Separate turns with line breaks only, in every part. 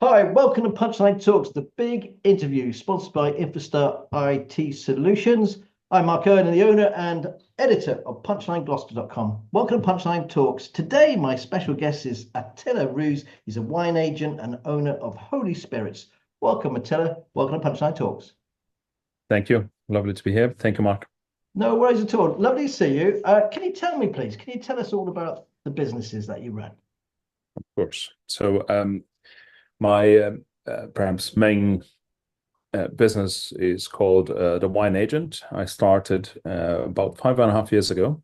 Hi, welcome to Punchline Talks, the big interview sponsored by Infostar IT Solutions. I'm Mark Owen, the owner and editor of punchlinegloucester.com. Welcome to Punchline Talks. Today, my special guest is Athila Roos. He's a wine agent and owner of Holy Spirits. Welcome, Attila. Welcome to Punchline Talks.
Thank you. Lovely to be here. Thank you, Mark.
No worries at all. Lovely to see you. Can you tell me, please, can you tell us all about the businesses that you run?
Of course. My perhaps main business is called the Wine Agent. I started about 5.5 years ago,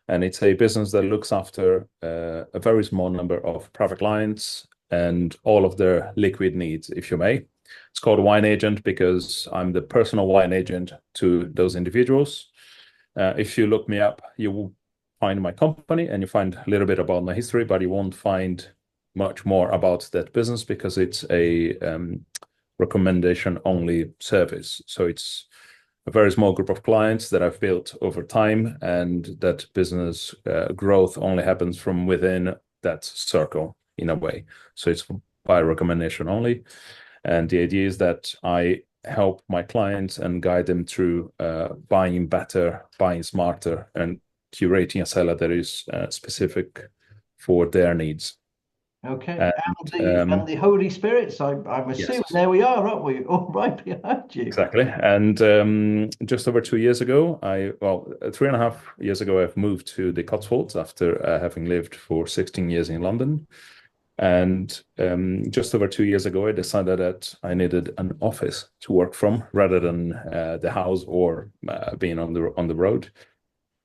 and it's a business that looks after a very small number of private clients and all of their liquid needs, if you may. It's called Wine Agent because I'm the personal wine agent to those individuals. If you look me up, you will find my company and you find a little bit about my history, but you won't find much more about that business because it's a recommendation only service. So it's a very small group of clients that I've built over time, and that business growth only happens from within that circle in a way. So it's by recommendation only. And the idea is that I help my clients and guide them through buying better, buying smarter, and curating a cellar that is specific for their needs.
Okay,
And
and the Holy Spirits, I'm assuming
yes,
there we are, aren't we? All right behind you.
exactly. And just over 2 years ago, 3.5 years ago, I've moved to the Cotswolds after having lived for 16 years in London. And just over 2 years ago, I decided that I needed an office to work from rather than the house or being on the road.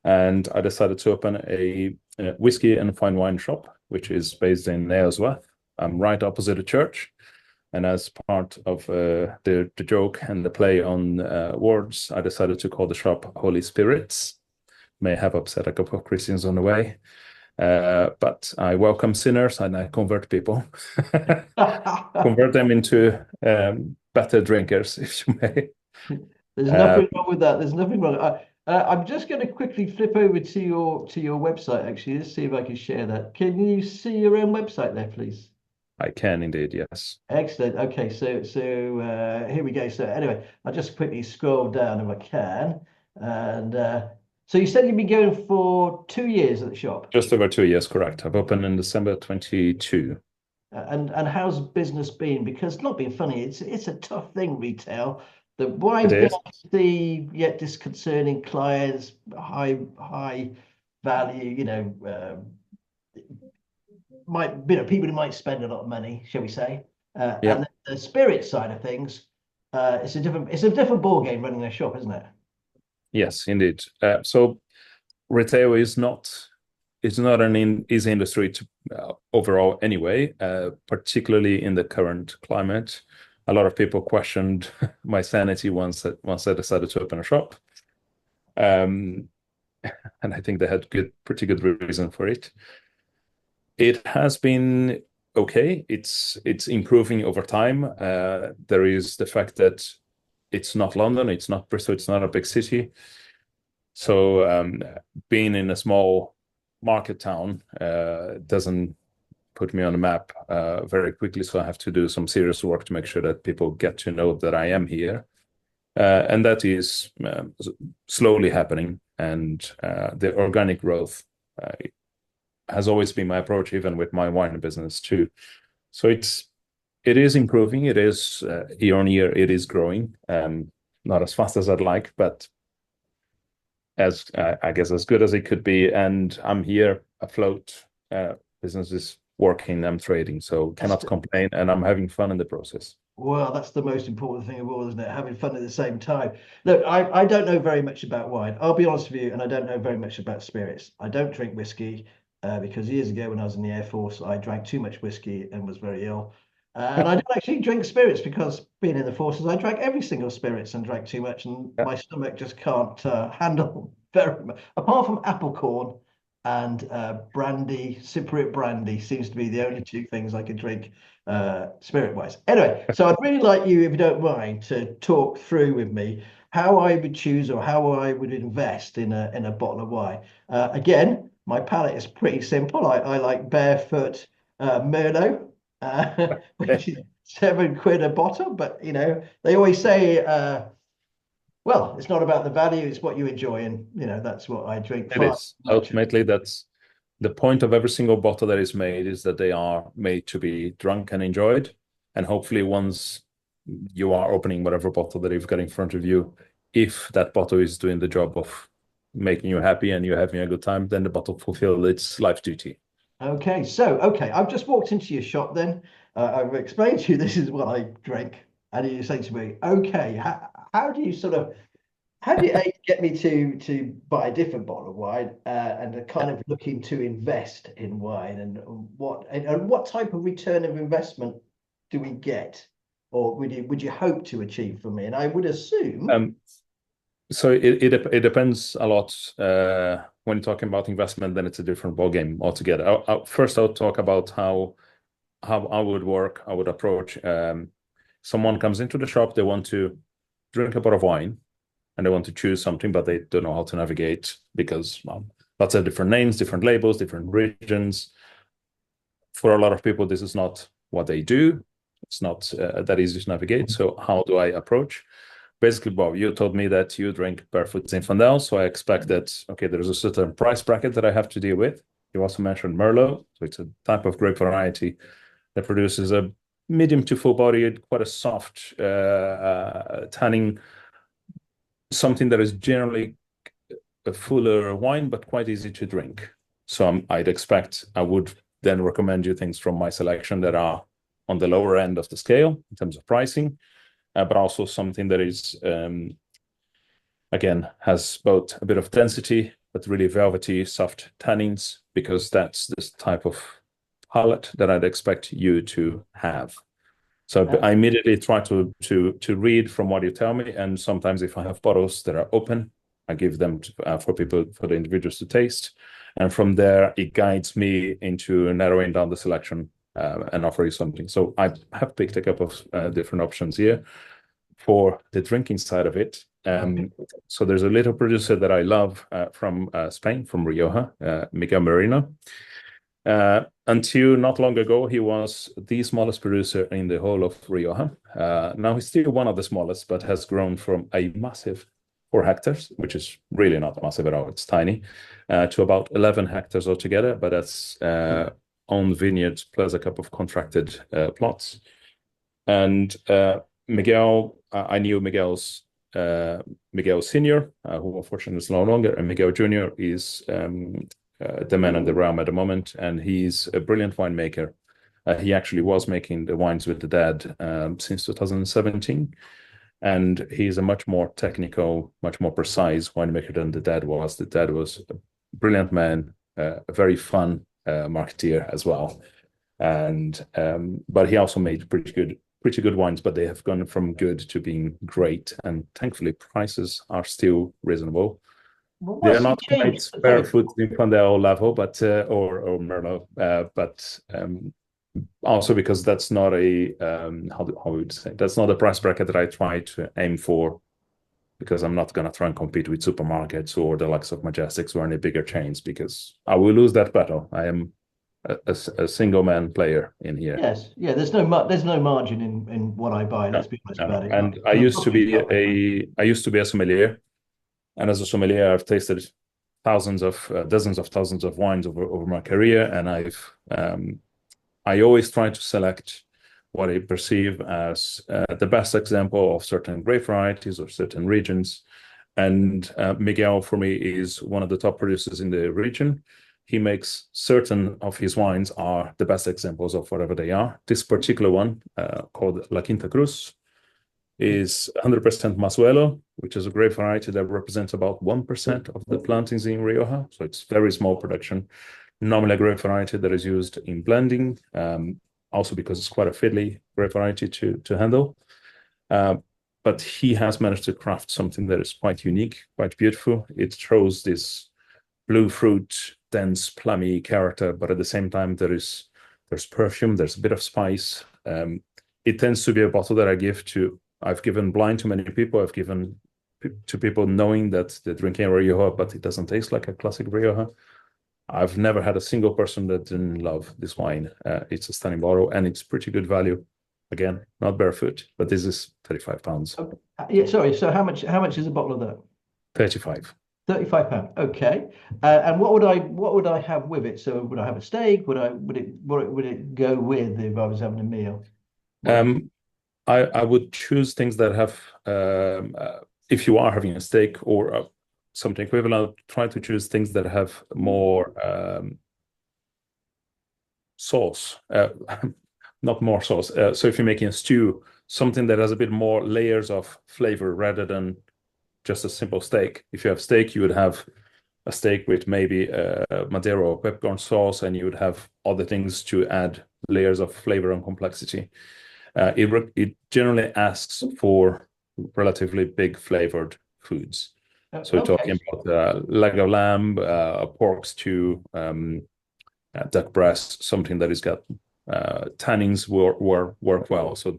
And I decided to open a whiskey and fine wine shop, which is based in Nailsworth. I'm right opposite a church. And as part of the joke and the play on words, I decided to call the shop Holy Spirits. May have upset a couple of Christians on the way. But I welcome sinners and I convert people, convert them into better drinkers, if you may.
There's
Uh,
nothing wrong with that. There's nothing wrong. I'm just going to quickly flip over to your website, actually. Let's see if I can share that. Can you see your own website there, please?
I can indeed, yes.
Excellent. Okay, so here we go. So anyway, I'll just quickly scroll down if I can. And so you said you've been going for 2 years at the shop.
Just over 2 years, correct. I've opened in December 22.
And how's business been? Because not being funny, it's a tough thing, retail. The
It
wine thing
is.
I can see, yet disconcerting clients, high value, might people who might spend a lot of money, shall we say? And
Yep.
the spirit side of things, it's a different ball game running a shop, isn't it?
Yes, indeed. So retail is not an easy industry to overall anyway, particularly in the current climate. A lot of people questioned my sanity once I decided to open a shop. Um, and I think they had pretty good reason for it. It has been okay. It's improving over time. There is the fact that it's not London, it's not Bristol, it's not a big city. So being in a small market town doesn't put me on the map very quickly. So I have to do some serious work to make sure that people get to know that I am here. And that is slowly happening. And the organic growth has always been my approach, even with my wine business too. So it is improving. It is year on year. It is growing. Not as fast as I'd like, but as I guess as good as it could be. And I'm here afloat. Business is working. I'm trading, so
That's
cannot complain. And I'm having fun in the process.
Well, that's the most important thing of all, isn't it? Having fun at the same time. Look, I don't know very much about wine. I'll be honest with you, and I don't know very much about spirits. I don't drink whiskey because years ago when I was in the Air Force, I drank too much whiskey and was very ill. And I don't actually drink spirits because being in the forces, I drank every single spirits and drank too much, and
Yeah.
my stomach just can't handle very much. Apart from apple corn and brandy, Cypriot brandy seems to be the only two things I can drink spirit wise. Anyway, so I'd really like you, if you don't mind, to talk through with me how I would choose or how I would invest in a bottle of wine. Again, my palate is pretty simple. I like barefoot Merlot. which is £7 a bottle. But they always say, well, it's not about the value, it's what you enjoy, and that's what I drink
It
far
is.
too much of.
Ultimately, that's the point of every single bottle that is made, is that they are made to be drunk and enjoyed. And hopefully once you are opening whatever bottle that you've got in front of you, if that bottle is doing the job of making you happy and you're having a good time, then the bottle fulfills its life duty.
Okay, I've just walked into your shop then. I've explained to you this is what I drink, and you say to me, okay, how do you how do you get me to buy a different bottle of wine, and are kind of looking to invest in wine, and what type of return of investment do we get, or would you hope to achieve from me? And I would assume.
Um, so it depends a lot. When you're talking about investment, then it's a different ballgame altogether. First, I'll talk about how I would work. I would approach. Someone comes into the shop, they want to drink a bottle of wine, and they want to choose something, but they don't know how to navigate because lots of different names, different labels, different regions. For a lot of people, this is not what they do. It's not that easy to navigate. So how do I approach? Basically, Bob, you told me that you drink Barefoot Zinfandel, so I expect that, okay, there's a certain price bracket that I have to deal with. You also mentioned Merlot, so it's a type of grape variety that produces a medium to full-bodied, quite a soft tanning, something that is generally a fuller wine, but quite easy to drink. So I would then recommend you things from my selection that are on the lower end of the scale in terms of pricing, but also something that is, again, has both a bit of density, but really velvety, soft tannins, because that's this type of palate that I'd expect you to have. So I immediately try to read from what you tell me, and sometimes if I have bottles that are open, I give them for the individuals to taste, and from there it guides me into narrowing down the selection and offer you something. So I have picked a couple of different options here for the drinking side of it. So there's a little producer that I love from Spain, from Rioja, Miguel Merino. Until not long ago, he was the smallest producer in the whole of Rioja. Now he's still one of the smallest, but has grown from a massive 4 hectares, which is really not massive at all, it's tiny, to about 11 hectares altogether, but that's own vineyards plus a couple of contracted plots. And Miguel, I knew Miguel Senior, who unfortunately is no longer, and Miguel Junior is the man in the realm at the moment, and he's a brilliant winemaker. He actually was making the wines with the dad since 2017, and he's a much more technical, much more precise winemaker than the dad was. The dad was a brilliant man, a very fun marketeer as well, and but he also made pretty good wines, but they have gone from good to being great, and thankfully prices are still reasonable.
Well,
They are
what's he
not quite
changed? Sorry.
Barefoot Zinfandel level, but or Merlot, but also because that's not a how would you say, that's not a price bracket that I try to aim for, because I'm not going to try and compete with supermarkets or the likes of Majestics or any bigger chains, because I will lose that battle. I am a single man player in here.
Yes, yeah. There's no margin in what I buy.
No,
Let's be honest
no, no.
about it.
And I used to be a sommelier, and as a sommelier, I've tasted dozens of thousands of wines over my career, and I always try to select what I perceive as the best example of certain grape varieties or certain regions. And Miguel, for me, is one of the top producers in the region. He makes certain of his wines are the best examples of whatever they are. This particular one, called La Quinta Cruz, is 100% Masuelo, which is a grape variety that represents about 1% of the plantings in Rioja. So it's very small production. Normally a grape variety that is used in blending, also because it's quite a fiddly grape variety to handle. But he has managed to craft something that is quite unique, quite beautiful. It throws this blue fruit, dense, plummy character, but at the same time there's perfume, there's a bit of spice. It tends to be a bottle that I've given blind to many people. I've given to people knowing that they're drinking Rioja, but it doesn't taste like a classic Rioja. I've never had a single person that didn't love this wine. It's a stunning bottle and it's pretty good value. Again, not barefoot, but this is £35.
Oh, yeah, sorry. So how much is a bottle of that?
35.
£35. Okay. And what would I have with it? So would I have a steak? Would it go with if I was having a meal? What?
Um, I would choose things that have, if you are having a steak or something equivalent, try to choose things that have more sauce, not more sauce. So if you're making a stew, something that has a bit more layers of flavor rather than just a simple steak. If you have steak, you would have a steak with maybe Madeira or peppercorn sauce, and you would have other things to add layers of flavor and complexity. It generally asks for relatively big flavored foods. So we're
Okay.
talking about leg of lamb, pork stew, duck breast, something that has got tannins work well. So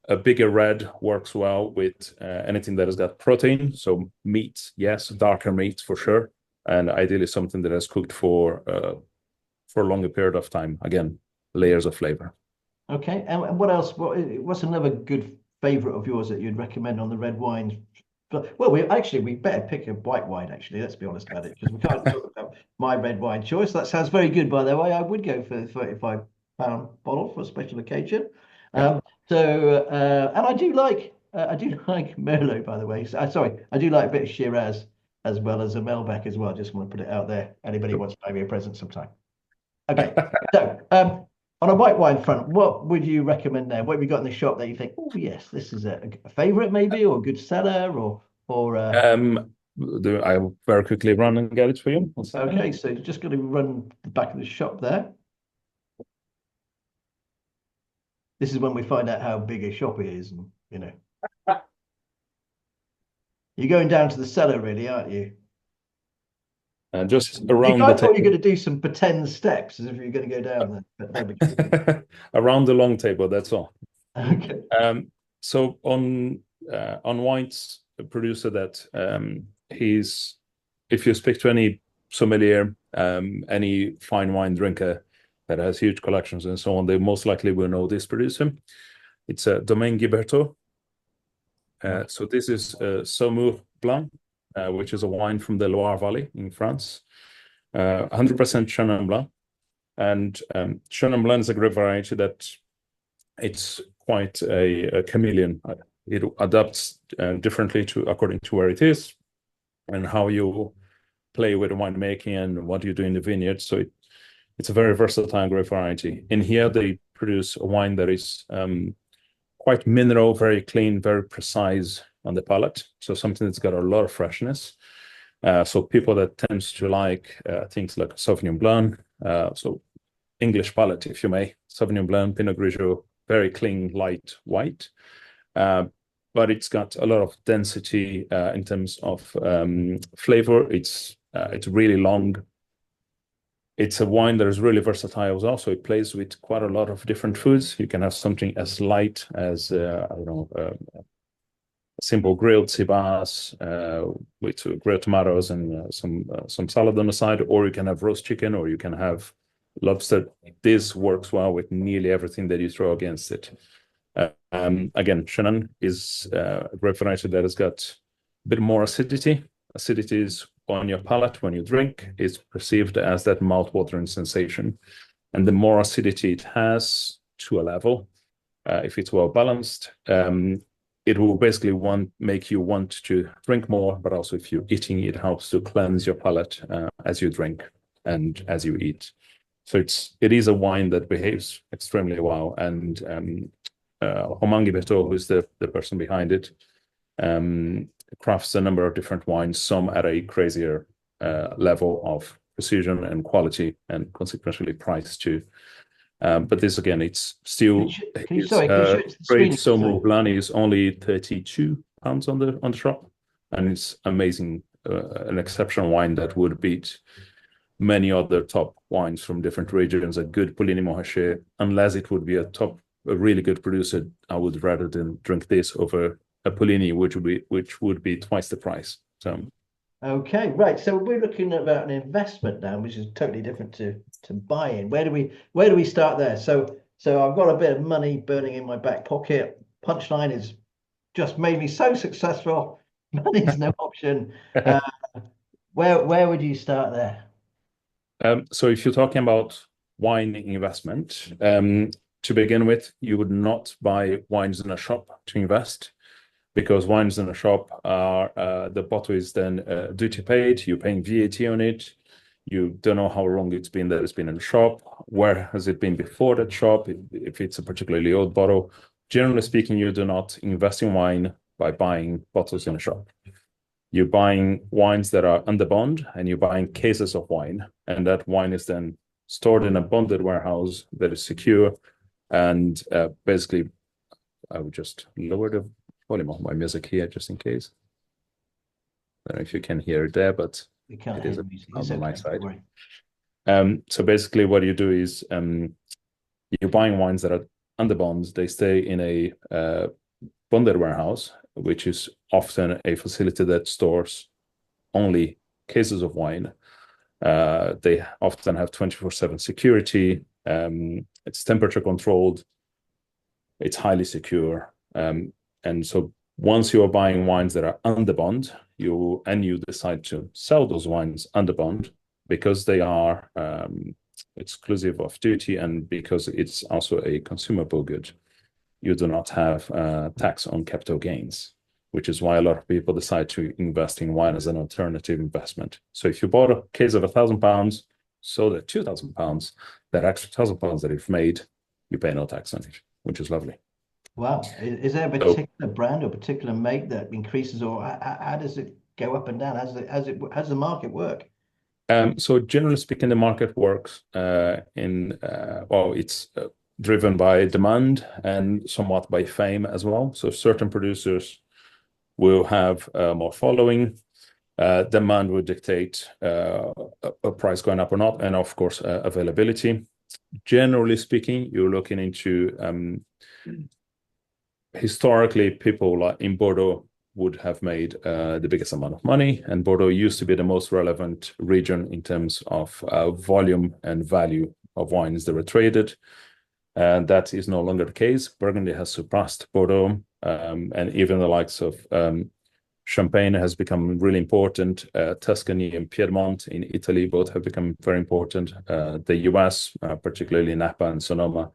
a bigger red works well with anything that has got protein. So meat, yes, darker meat for sure, and ideally something that has cooked for a longer period of time. Again, layers of flavor.
Okay. And what else? What's another good favorite of yours that you'd recommend on the red wines? But well, we better pick a white wine. Actually, let's be honest about it, because we can't talk about my red wine choice. That sounds very good, by the way. I would go for the £35 bottle for a special occasion.
Yeah.
And I do like Merlot, by the way. Sorry, I do like a bit of Shiraz as well as a Malbec as well. Just want to put it out there. Anybody wants to buy me a present sometime. Okay. So, on a white wine front, what would you recommend there? What have you got in the shop that you think, oh yes, this is a favorite maybe, or a good seller, or
I will very quickly run and get it for you.
okay, so just going to run the back of the shop there. This is when we find out how big a shop it is, and you're going down to the cellar, really, aren't you?
Just
I
around the
thought you were
table.
going to do some pretend steps as if you're going to go down there, but there we go.
Around the long table, that's all.
Okay.
So on wines, a producer that he's, if you speak to any sommelier, any fine wine drinker that has huge collections and so on, they most likely will know this producer. It's a Domaine Ghibertot. So this is Saumur Blanc, which is a wine from the Loire Valley in France, 100% Chenin Blanc. And Chenin Blanc is a grape variety that it's quite a chameleon. It adapts differently according to where it is and how you play with the winemaking and what you do in the vineyard. So it's a very versatile grape variety. In here, they produce a wine that is quite mineral, very clean, very precise on the palate. So something that's got a lot of freshness. So people that tends to like things like Sauvignon Blanc, so English palate, if you may, Sauvignon Blanc, Pinot Grigio, very clean, light white. But it's got a lot of density in terms of flavor. It's really long. It's a wine that is really versatile as well. So it plays with quite a lot of different foods. You can have something as light as, I don't know, simple grilled sea bass with grilled tomatoes and some salad on the side, or you can have roast chicken, or you can have lobster. This works well with nearly everything that you throw against it. Again, Chenin is a grape variety that has got a bit more acidity. Acidity is on your palate when you drink. It's perceived as that mouth-watering sensation. And the more acidity it has to a level, if it's well balanced, it will basically make you want to drink more, but also if you're eating, it helps to cleanse your palate as you drink and as you eat. So it is a wine that behaves extremely well. And Romain Ghibertot, who's the person behind it, crafts a number of different wines, some at a crazier level of precision and quality, and consequently price too. But this again, it's still
Can you show it to the
great.
screen?
Saumur Blanc is only £32 on the shop, and it's amazing, an exceptional wine that would beat many other top wines from different regions. A good Puligny Montrachet, unless it would be a really good producer, I would rather than drink this over a Puligny, which would be twice the price. So
Okay, right. So we're looking about an investment now, which is totally different to buying. Where do we start there? So I've got a bit of money burning in my back pocket. Punchline is just made me so successful. Money's no option. Uh, where would you start there?
So if you're talking about wine investment, to begin with, you would not buy wines in a shop to invest because wines in a shop are the bottle is then duty paid. You're paying VAT on it. You don't know how long it's been that it's been in the shop. Where has it been before that shop? If it's a particularly old bottle, generally speaking, you do not invest in wine by buying bottles in a shop. You're buying wines that are under bond and you're buying cases of wine. And that wine is then stored in a bonded warehouse that is secure. And basically, I would just lower the volume of my music here just in case. I don't know if you can hear it there, but
We can't
it
hear
is
the music.
on
It's
my
okay, don't
side.
worry.
So basically, what you do is you're buying wines that are under bonds. They stay in a bonded warehouse, which is often a facility that stores only cases of wine. They often have 24/7 security. It's temperature controlled. It's highly secure. And so once you are buying wines that are under bond, you decide to sell those wines under bond because they are exclusive of duty and because it's also a consumable good. You do not have tax on capital gains, which is why a lot of people decide to invest in wine as an alternative investment. So if you bought a case of £1,000, sold at £2,000, that extra £1,000 that you've made, you pay no tax on it, which is lovely.
Wow. Is there a
So,
particular brand or particular make that increases, or how does it go up and down? How does the market work?
so generally speaking, the market works well, it's driven by demand and somewhat by fame as well. So certain producers will have more following. Demand will dictate a price going up or not, and of course, availability. Generally speaking, you're looking into historically, people like in Bordeaux would have made the biggest amount of money, and Bordeaux used to be the most relevant region in terms of volume and value of wines that were traded. And that is no longer the case. Burgundy has surpassed Bordeaux, and even the likes of Champagne has become really important. Tuscany and Piedmont in Italy both have become very important. The US, particularly Napa and Sonoma,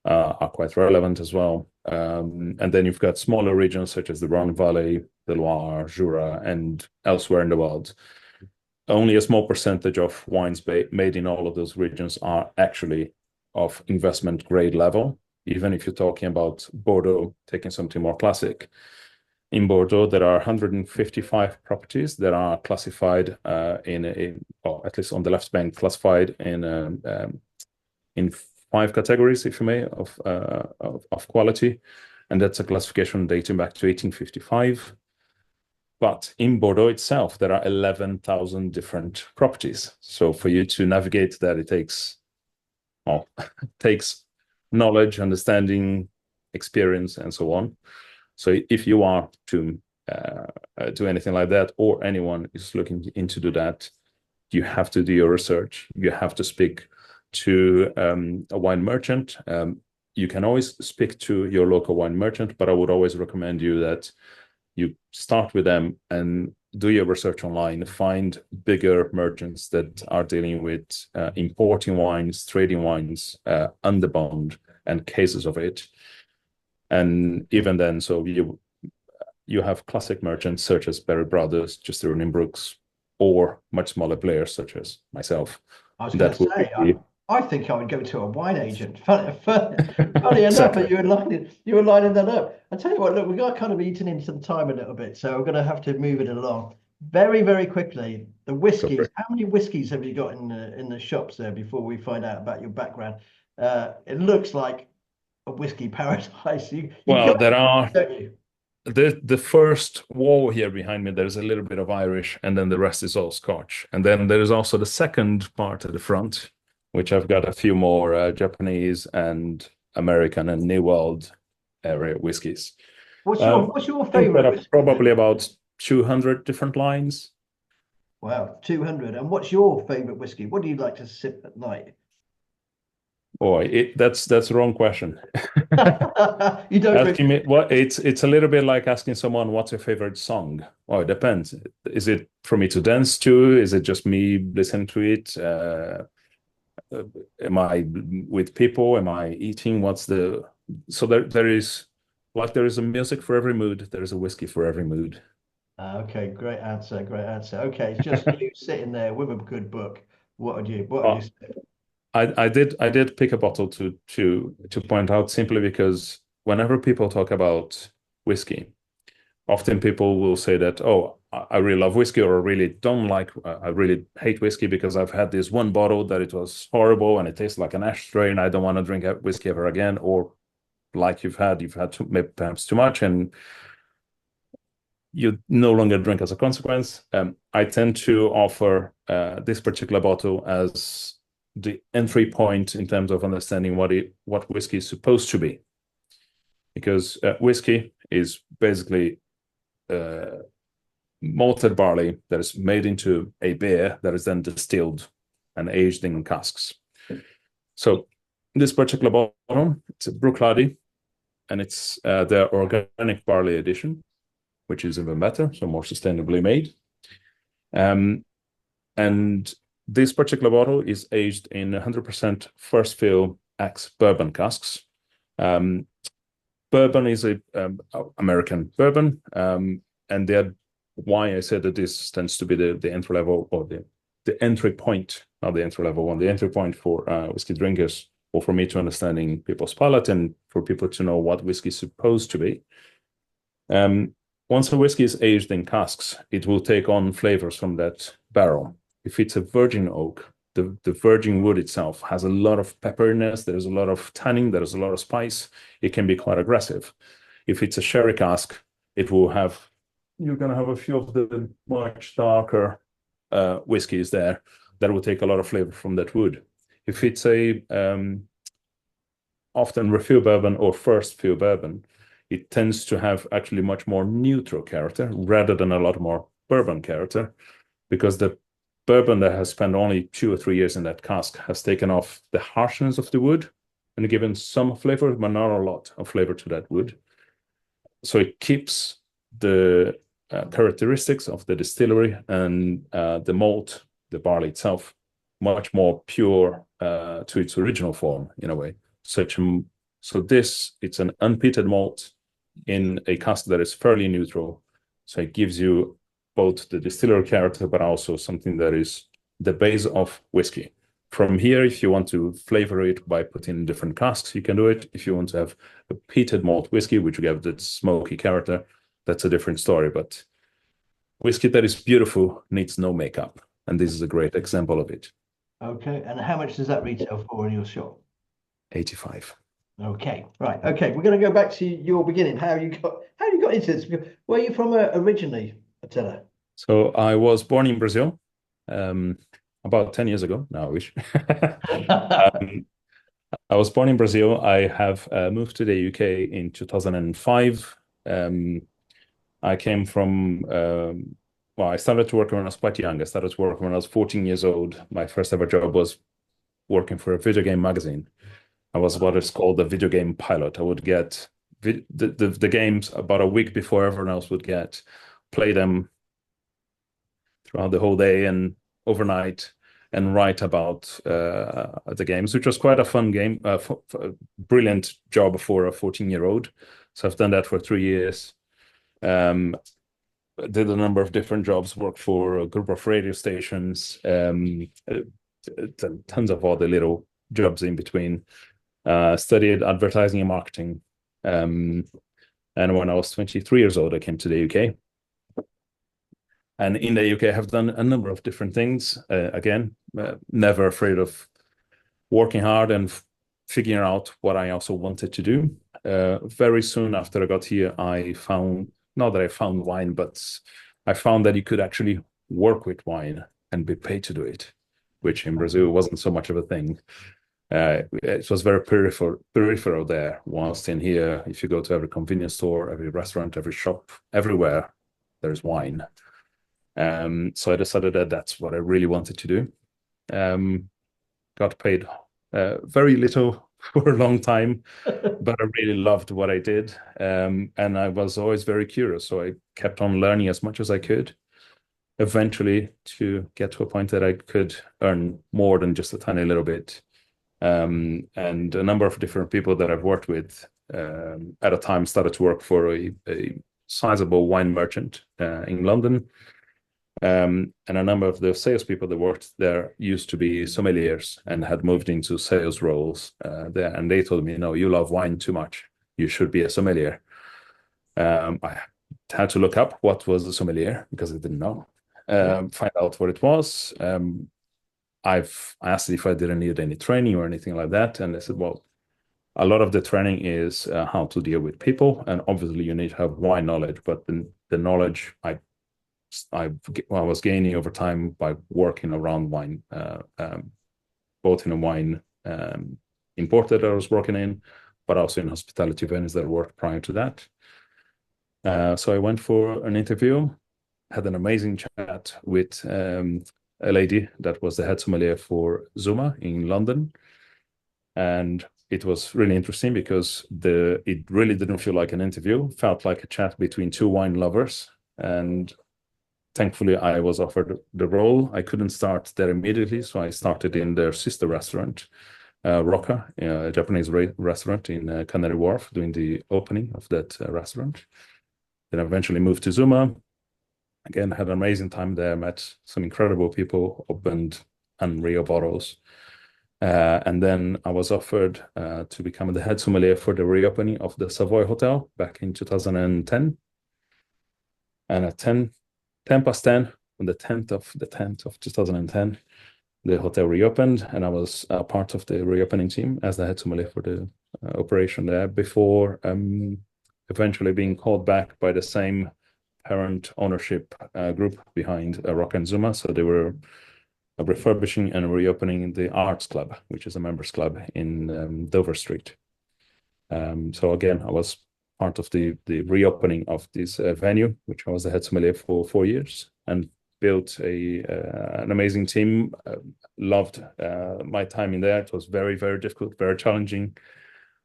are quite relevant as well. And then you've got smaller regions such as the Rhone Valley, the Loire, Jura, and elsewhere in the world. Only a small percentage of wines made in all of those regions are actually of investment grade level. Even if you're talking about Bordeaux, taking something more classic. In Bordeaux, there are 155 properties that are classified or at least on the left bank, classified in 5 categories, if you may, of quality, and that's a classification dating back to 1855. But in Bordeaux itself, there are 11,000 different properties. So for you to navigate that, it takes takes knowledge, understanding, experience, and so on. So if you are to do anything like that, or anyone is looking into do that, you have to do your research. You have to speak to a wine merchant. You can always speak to your local wine merchant, but I would always recommend you that you start with them and do your research online, find bigger merchants that are dealing with importing wines, trading wines, under bond, and cases of it. And even then, so you have classic merchants such as Berry Brothers, Justeron and Brooks, or much smaller players such as myself.
I was going to
That will
say,
be
I think I would go to a wine agent. Funny enough,
exactly.
you were lining that up. I tell you what, look, we got kind of eaten into the time a little bit, so we're going to have to move it along very, very quickly. The
Go for
whiskies.
it.
How many whiskies have you got in the shops there before we find out about your background? It looks like a whiskey paradise. You
Well,
got
there are
don't you?
the first wall here behind me. There's a little bit of Irish, and then the rest is all Scotch. And then there is also the second part at the front, which I've got a few more Japanese and American and New World area whiskies.
What's your
Um,
what's your
I think there
favorite
are
whiskey then?
probably about 200 different lines.
Wow, 200. And what's your favorite whiskey? What do you like to sip at night?
Boy, that's the wrong question.
You don't drink
Asking me what it's a little bit like asking someone what's your favorite song. Oh, it depends. Is it for me to dance to? Is it just me listening to it? Uh, am I with people? Am I eating? What's the so there is like there is a music for every mood. There is a whiskey for every mood.
Okay, great answer, great answer. Okay, it's just you sitting there with a good book. What would you
Well,
say?
I did pick a bottle to point out simply because whenever people talk about whiskey, often people will say that, oh, I really love whiskey, or I really don't like, I really hate whiskey because I've had this one bottle that it was horrible and it tastes like an ashtray and I don't want to drink whiskey ever again. Or like you've had maybe perhaps too much and you no longer drink as a consequence. I tend to offer this particular bottle as the entry point in terms of understanding what whiskey is supposed to be, because whiskey is basically uh, malted barley that is made into a beer that is then distilled and aged in casks. So this particular bottle, it's a Bruichladdich, and it's their organic barley edition, which is even better, so more sustainably made. And this particular bottle is aged in 100% first fill ex bourbon casks. Um, Bourbon is a American bourbon, and that why I said that this tends to be the entry level, or the entry point, not the entry level one, the entry point for whiskey drinkers, or for me to understanding people's palate and for people to know what whiskey is supposed to be. Um, Once a whiskey is aged in casks, it will take on flavors from that barrel. If it's a virgin oak, the virgin wood itself has a lot of pepperiness, there's a lot of tannin, there's a lot of spice. It can be quite aggressive. If it's a sherry cask, you're going to have a few of the much darker whiskeys there that will take a lot of flavor from that wood. If it's a often refill bourbon or first fill bourbon, it tends to have actually much more neutral character rather than a lot more bourbon character, because the bourbon that has spent only 2 or 3 years in that cask has taken off the harshness of the wood and given some flavor, but not a lot of flavor to that wood. So it keeps the characteristics of the distillery and the malt, the barley itself, much more pure to its original form in a way. So it's an unpeated malt in a cask that is fairly neutral. So it gives you both the distillery character, but also something that is the base of whiskey. From here, if you want to flavor it by putting in different casks, you can do it. If you want to have a peated malt whiskey, which will have that smoky character, that's a different story. But whiskey that is beautiful needs no makeup. And this is a great example of it.
Okay, and how much does that retail for in your shop?
85.
Okay, right. Okay, we're going to go back to your beginning. How you got into this? Where are you from originally, Attila?
So I was born in Brazil about 10 years ago. Now I wish. um, I was born in Brazil. I have moved to the UK in 2005. I came from, well, I started to work when I was quite young. I started to work when I was 14 years old. My first ever job was working for a video game magazine. I was what is called a video game pilot. I would get the games about a week before everyone else would get, play them throughout the whole day and overnight, and write about the games, which was quite a fun game, brilliant job for a 14-year-old. So I've done that for 3 years. Did a number of different jobs, worked for a group of radio stations, tons of other little jobs in between. Studied advertising and marketing. And when I was 23 years old, I came to the UK. And in the UK, I have done a number of different things. Again, never afraid of working hard and figuring out what I also wanted to do. Very soon after I got here, I found, not that I found wine, but I found that you could actually work with wine and be paid to do it, which in Brazil wasn't so much of a thing. It was very peripheral there. Whilst in here, if you go to every convenience store, every restaurant, every shop, everywhere, there's wine. So I decided that that's what I really wanted to do. Got paid very little for a long time, but I really loved what I did. And I was always very curious. So I kept on learning as much as I could, eventually to get to a point that I could earn more than just a tiny little bit. And a number of different people that I've worked with at a time started to work for a sizable wine merchant in London. And a number of the salespeople that worked there used to be sommeliers and had moved into sales roles there. And they told me, no, you love wine too much. You should be a sommelier. I had to look up what was a sommelier because I didn't know. Find out what it was. I've asked if I didn't need any training or anything like that. And they said, well, a lot of the training is how to deal with people. And obviously you need to have wine knowledge, but the knowledge I was gaining over time by working around wine, both in a wine importer that I was working in, but also in hospitality venues that I worked prior to that. So I went for an interview, had an amazing chat with a lady that was the head sommelier for Zuma in London. And it was really interesting because it really didn't feel like an interview, felt like a chat between two wine lovers. And thankfully, I was offered the role. I couldn't start there immediately, so I started in their sister restaurant, Roca, a Japanese restaurant in Canary Wharf, doing the opening of that restaurant. Then eventually moved to Zuma. Again, had an amazing time there, met some incredible people, opened unreal bottles. And then I was offered to become the head sommelier for the reopening of the Savoy Hotel back in 2010. And at 10 past 10, on the 10th of 2010, the hotel reopened, and I was part of the reopening team as the head sommelier for the operation there before eventually being called back by the same parent ownership group behind Rock and Zuma. So they were refurbishing and reopening the Arts Club, which is a members club in Dover Street. So again, I was part of the reopening of this venue, which I was the head sommelier for 4 years, and built an amazing team. Loved my time in there. It was very, very difficult, very challenging.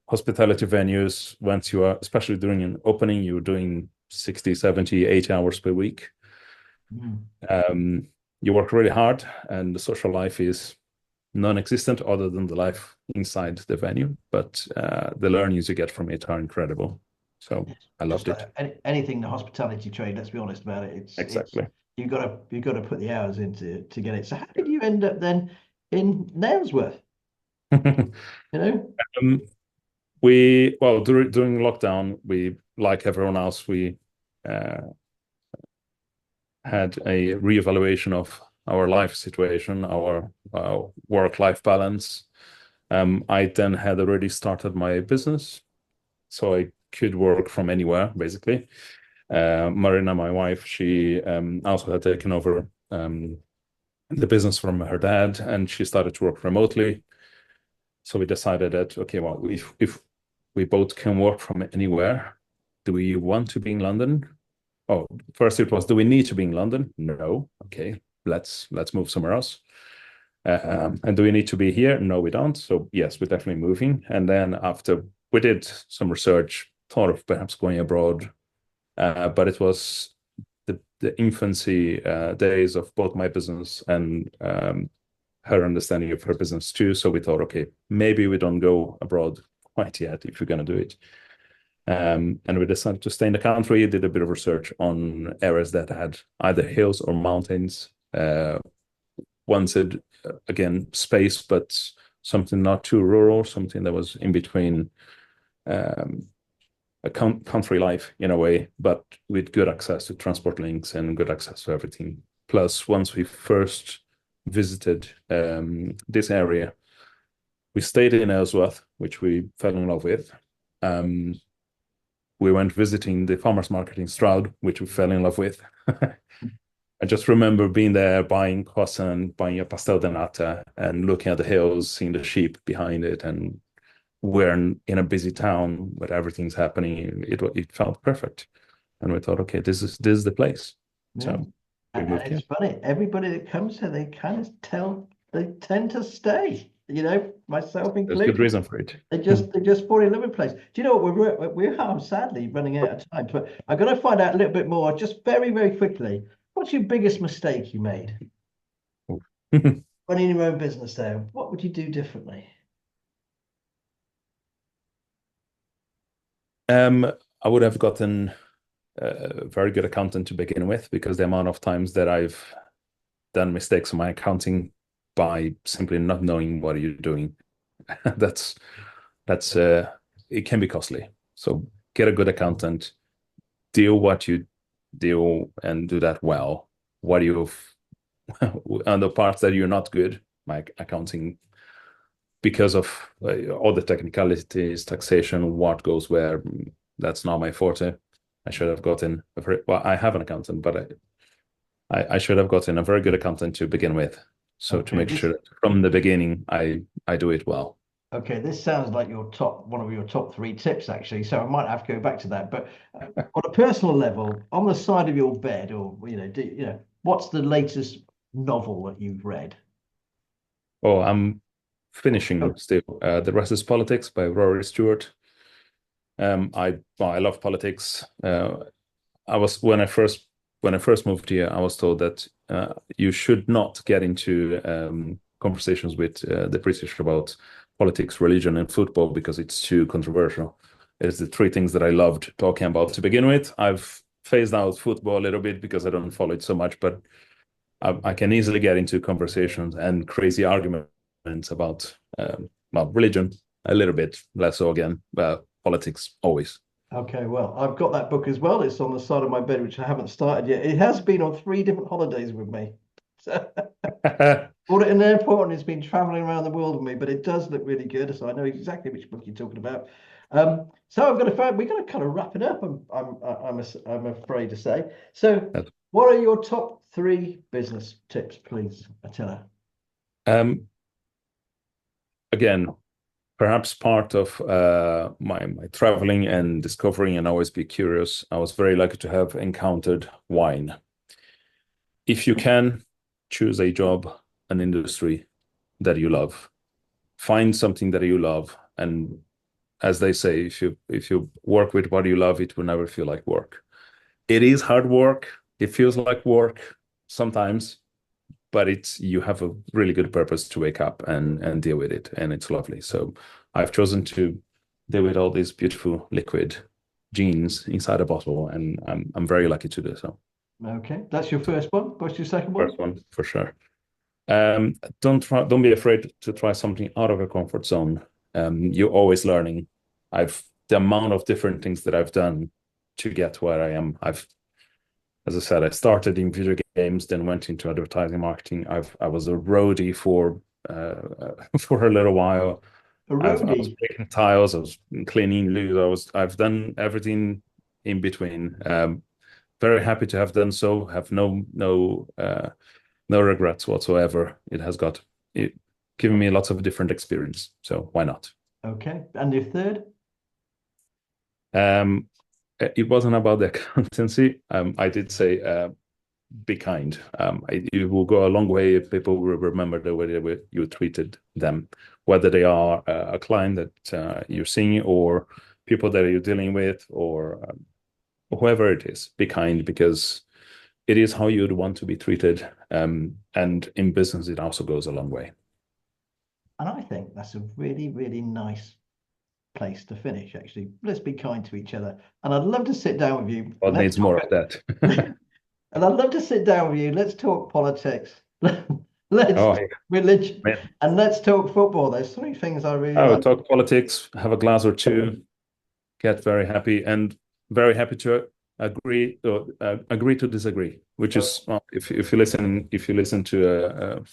Hospitality venues, once you are, especially during an opening, you're doing 60, 70, 80 hours per week. You work really hard, and the social life is non-existent other than the life inside the venue. But the learnings you get from it are incredible. So I loved it.
Anything in the hospitality trade, let's be honest about it.
Exactly.
You've got to put the hours in to get it. So how did you end up then in Nailsworth? You know?
During lockdown, we, like everyone else, we had a reevaluation of our life situation, our work-life balance. I then had already started my business, so I could work from anywhere, basically. Marina, my wife, she also had taken over the business from her dad, and she started to work remotely. So we decided that, okay, well, if we both can work from anywhere, do we want to be in London? Oh, first it was, do we need to be in London? No. Okay, let's move somewhere else. And do we need to be here? No, we don't. So yes, we're definitely moving. And then after we did some research, thought of perhaps going abroad, but it was the infancy days of both my business and her understanding of her business too. So we thought, okay, maybe we don't go abroad quite yet if we're going to do it. And we decided to stay in the country, did a bit of research on areas that had either hills or mountains, wanted, again, space, but something not too rural, something that was in between a country life in a way, but with good access to transport links and good access to everything. Plus, once we first visited this area, we stayed in Ellsworth, which we fell in love with. We went visiting the farmers market in Stroud, which we fell in love with. I just remember being there, buying croissant, buying a pastel de nata, and looking at the hills, seeing the sheep behind it, and we're in a busy town where everything's happening. It felt perfect, and we thought, okay, this is the place.
Yeah.
So we
And
moved
it's
here.
funny, everybody that comes here, they tend to stay, myself
There's good
included.
reason for it.
They just fall in love with the place. Do you know what? We are sadly running out of time, but I'm going to find out a little bit more, just very, very quickly. What's your biggest mistake you made? Running your own business there, what would you do differently?
I would have gotten a very good accountant to begin with, because the amount of times that I've done mistakes in my accounting by simply not knowing what you're doing, that's it can be costly. So get a good accountant, deal what you deal, and do that well. What you on the parts that you're not good, like accounting, because of all the technicalities, taxation, what goes where, that's not my forte. I should have gotten well, I have an accountant, but I should have gotten a very good accountant to begin with. So to
Okay,
make sure that from the beginning I do it well.
this sounds like one of your top three tips, actually. So I might have to go back to that. But on a personal level, on the side of your bed, or what's the latest novel that you've read?
Oh, I'm finishing
Oh,
still. The Rest is Politics by Rory Stewart. I love politics. I was when I first moved here, I was told that you should not get into conversations with the British about politics, religion, and football because it's too controversial. It's the three things that I loved talking about to begin with. I've phased out football a little bit because I don't follow it so much, but I can easily get into conversations and crazy arguments about religion a little bit, less so again, but politics always.
okay. Well, I've got that book as well. It's on the side of my bed, which I haven't started yet. It has been on three different holidays with me. So bought it in the airport and it's been traveling around the world with me, but it does look really good. So I know exactly which book you're talking about. So we're going to kind of wrap it up. I'm afraid to say. So, what are your top three business tips, please, Attila?
Um, Again, perhaps part of my traveling and discovering and always be curious, I was very lucky to have encountered wine. If you can, choose a job, an industry that you love. Find something that you love, and as they say, if you work with what you love, it will never feel like work. It is hard work. It feels like work sometimes, but you have a really good purpose to wake up and deal with it, and it's lovely. So I've chosen to deal with all these beautiful liquid genes inside a bottle, and I'm very lucky to do so.
Okay, that's your first one. What's your second one?
First one for sure. Don't be afraid to try something out of your comfort zone. You're always learning. The amount of different things that I've done to get where I am. As I said, I started in video games, then went into advertising marketing. I was a roadie for for a little while.
A
I was
roadie.
breaking tiles. I was cleaning loo. I've done everything in between. Very happy to have done so. Have no regrets whatsoever. It given me lots of different experience. So why not?
Okay, and your third?
Um, it wasn't about the accountancy. I did say be kind. It will go a long way if people will remember the way you treated them, whether they are a client that you're seeing or people that you're dealing with or whoever it is. Be kind because it is how you'd want to be treated. And in business, it also goes a long way.
And I think that's a really, really nice place to finish, actually. Let's be kind to each other. And I'd love to sit down with you.
God
Let's
needs more
talk.
of that.
And I'd love to sit down with you. Let's talk politics. Let's
Oh,
talk religion.
man.
And let's talk football. There's three things I really
I
like.
would talk politics, have a glass or two, get very happy, and very happy to agree to disagree. Which is well, if you listen to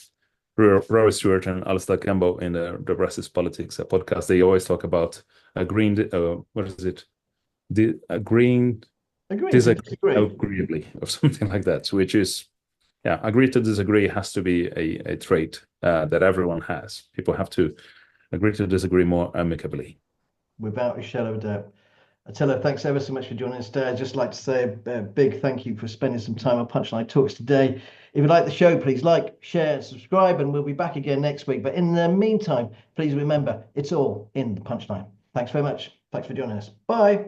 Rory Stewart and Alistair Campbell in the Rest is Politics podcast, they always talk about agreeing. What is it? Agreeing
Agreeing to
disagree
disagree.
agreeably or something like that. Which is yeah, agree to disagree has to be a trait that everyone has. People have to agree to disagree more amicably.
Without a shadow of a doubt. Attila, thanks ever so much for joining us today. I'd just like to say a big thank you for spending some time on Punchline Talks today. If you like the show, please like, share, and subscribe, and we'll be back again next week. But in the meantime, please remember, it's all in the punchline. Thanks very much. Thanks for joining us. Bye.